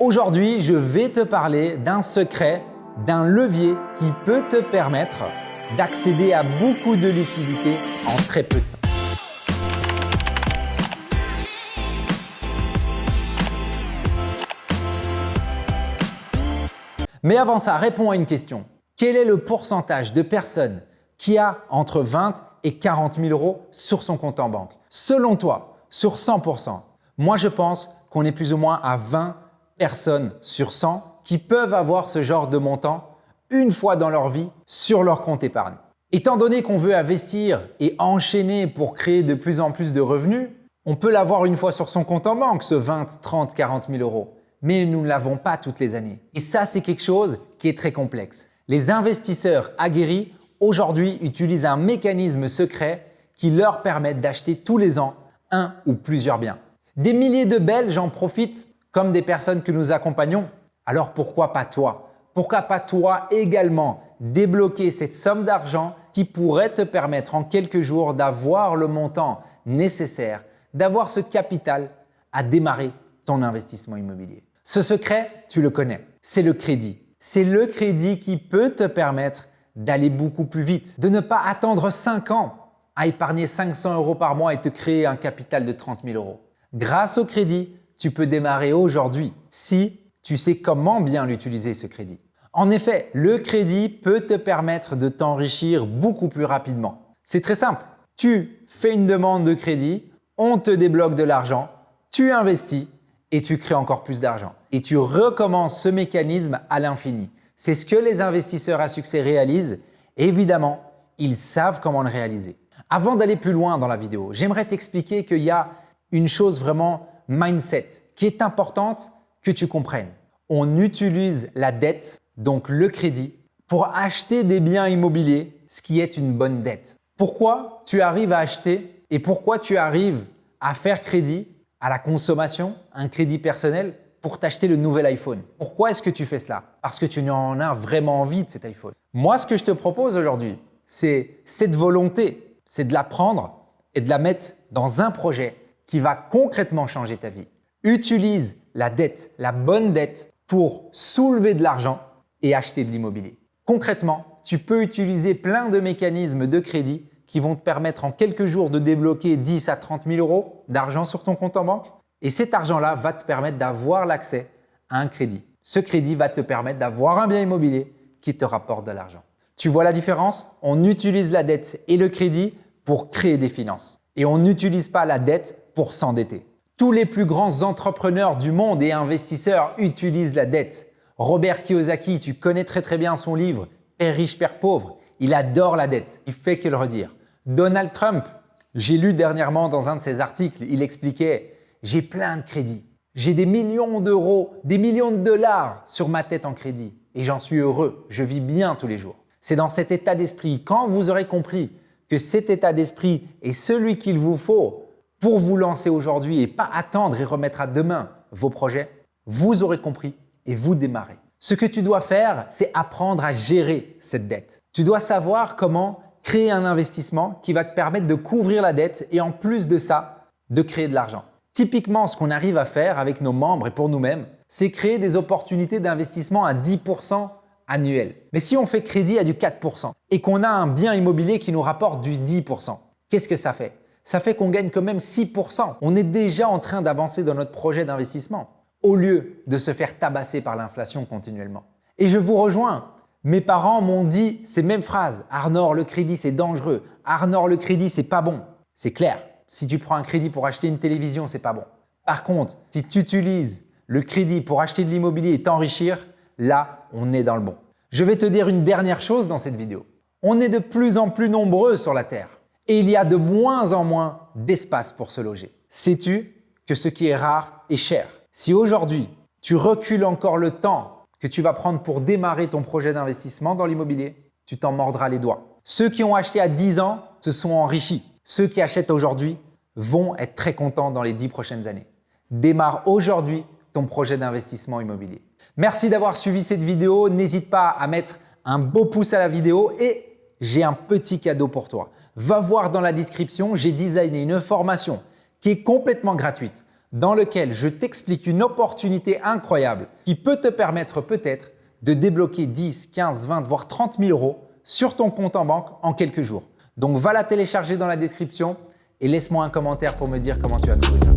Aujourd'hui, je vais te parler d'un secret, d'un levier qui peut te permettre d'accéder à beaucoup de liquidités en très peu de temps. Mais avant ça, réponds à une question. Quel est le pourcentage de personnes qui a entre 20 et 40 000 euros sur son compte en banque? Selon toi, sur 100%, moi je pense qu'on est plus ou moins à 20 personnes sur 100 qui peuvent avoir ce genre de montant une fois dans leur vie sur leur compte épargne. Étant donné qu'on veut investir et enchaîner pour créer de plus en plus de revenus, on peut l'avoir une fois sur son compte en banque, ce 20, 30, 40 000 euros. Mais nous ne l'avons pas toutes les années. Et ça, c'est quelque chose qui est très complexe. Les investisseurs aguerris, aujourd'hui, utilisent un mécanisme secret qui leur permet d'acheter tous les ans un ou plusieurs biens. Des milliers de Belges en profitent comme des personnes que nous accompagnons. Alors pourquoi pas toi? Pourquoi pas toi également débloquer cette somme d'argent qui pourrait te permettre en quelques jours d'avoir le montant nécessaire, d'avoir ce capital à démarrer ton investissement immobilier? Ce secret, tu le connais, c'est le crédit. C'est le crédit qui peut te permettre d'aller beaucoup plus vite, de ne pas attendre 5 ans à épargner 500 euros par mois et te créer un capital de 30 000 euros. Grâce au crédit, tu peux démarrer aujourd'hui si tu sais comment bien l'utiliser ce crédit. En effet, le crédit peut te permettre de t'enrichir beaucoup plus rapidement. C'est très simple. Tu fais une demande de crédit, on te débloque de l'argent, tu investis et tu crées encore plus d'argent. Et tu recommences ce mécanisme à l'infini. C'est ce que les investisseurs à succès réalisent. Et évidemment, ils savent comment le réaliser. Avant d'aller plus loin dans la vidéo, j'aimerais t'expliquer qu'il y a une chose vraiment mindset qui est importante que tu comprennes. On utilise la dette, donc le crédit, pour acheter des biens immobiliers, ce qui est une bonne dette. Pourquoi tu arrives à acheter et pourquoi tu arrives à faire crédit à la consommation, un crédit personnel pour t'acheter le nouvel iPhone? Pourquoi est-ce que tu fais cela? Parce que tu en as vraiment envie de cet iPhone. Moi, ce que je te propose aujourd'hui, c'est cette volonté, c'est de la prendre et de la mettre dans un projet qui va concrètement changer ta vie. Utilise la dette, la bonne dette pour soulever de l'argent et acheter de l'immobilier. Concrètement, tu peux utiliser plein de mécanismes de crédit qui vont te permettre en quelques jours de débloquer 10 à 30 000 euros d'argent sur ton compte en banque. Et cet argent-là va te permettre d'avoir l'accès à un crédit. Ce crédit va te permettre d'avoir un bien immobilier qui te rapporte de l'argent. Tu vois la différence? On utilise la dette et le crédit pour créer des finances. Et on n'utilise pas la dette pour s'endetter. Tous les plus grands entrepreneurs du monde et investisseurs utilisent la dette. Robert Kiyosaki, tu connais très bien son livre « Père riche, Père pauvre ». Il adore la dette, il fait que le redire. Donald Trump, j'ai lu dernièrement dans un de ses articles, il expliquait « J'ai plein de crédits, j'ai des millions d'euros, des millions de dollars sur ma tête en crédit et j'en suis heureux, je vis bien tous les jours. » C'est dans cet état d'esprit, quand vous aurez compris que cet état d'esprit est celui qu'il vous faut pour vous lancer aujourd'hui et pas attendre et remettre à demain vos projets, vous aurez compris et vous démarrez. Ce que tu dois faire, c'est apprendre à gérer cette dette. Tu dois savoir comment créer un investissement qui va te permettre de couvrir la dette et en plus de ça, de créer de l'argent. Typiquement, ce qu'on arrive à faire avec nos membres et pour nous-mêmes, c'est créer des opportunités d'investissement à 10% annuel. Mais si on fait crédit à du 4% et qu'on a un bien immobilier qui nous rapporte du 10%, qu'est-ce que ça fait? Ça fait qu'on gagne quand même 6%. On est déjà en train d'avancer dans notre projet d'investissement au lieu de se faire tabasser par l'inflation continuellement. Et je vous rejoins. Mes parents m'ont dit ces mêmes phrases. « Arnor, le crédit, c'est dangereux. Arnor, le crédit, c'est pas bon. » C'est clair. Si tu prends un crédit pour acheter une télévision, c'est pas bon. Par contre, si tu utilises le crédit pour acheter de l'immobilier et t'enrichir, là, on est dans le bon. Je vais te dire une dernière chose dans cette vidéo. On est de plus en plus nombreux sur la Terre et il y a de moins en moins d'espace pour se loger. Sais-tu que ce qui est rare est cher? Si aujourd'hui, tu recules encore le temps que tu vas prendre pour démarrer ton projet d'investissement dans l'immobilier, tu t'en mordras les doigts. Ceux qui ont acheté à 10 ans se sont enrichis. Ceux qui achètent aujourd'hui vont être très contents dans les 10 prochaines années. Démarre aujourd'hui ton projet d'investissement immobilier. Merci d'avoir suivi cette vidéo. N'hésite pas à mettre un beau pouce à la vidéo et j'ai un petit cadeau pour toi. Va voir dans la description, j'ai designé une formation qui est complètement gratuite. dans lequel je t'explique une opportunité incroyable qui peut te permettre peut-être de débloquer 10, 15, 20, voire 30 000 euros sur ton compte en banque en quelques jours. Donc, va la télécharger dans la description et laisse-moi un commentaire pour me dire comment tu as trouvé ça.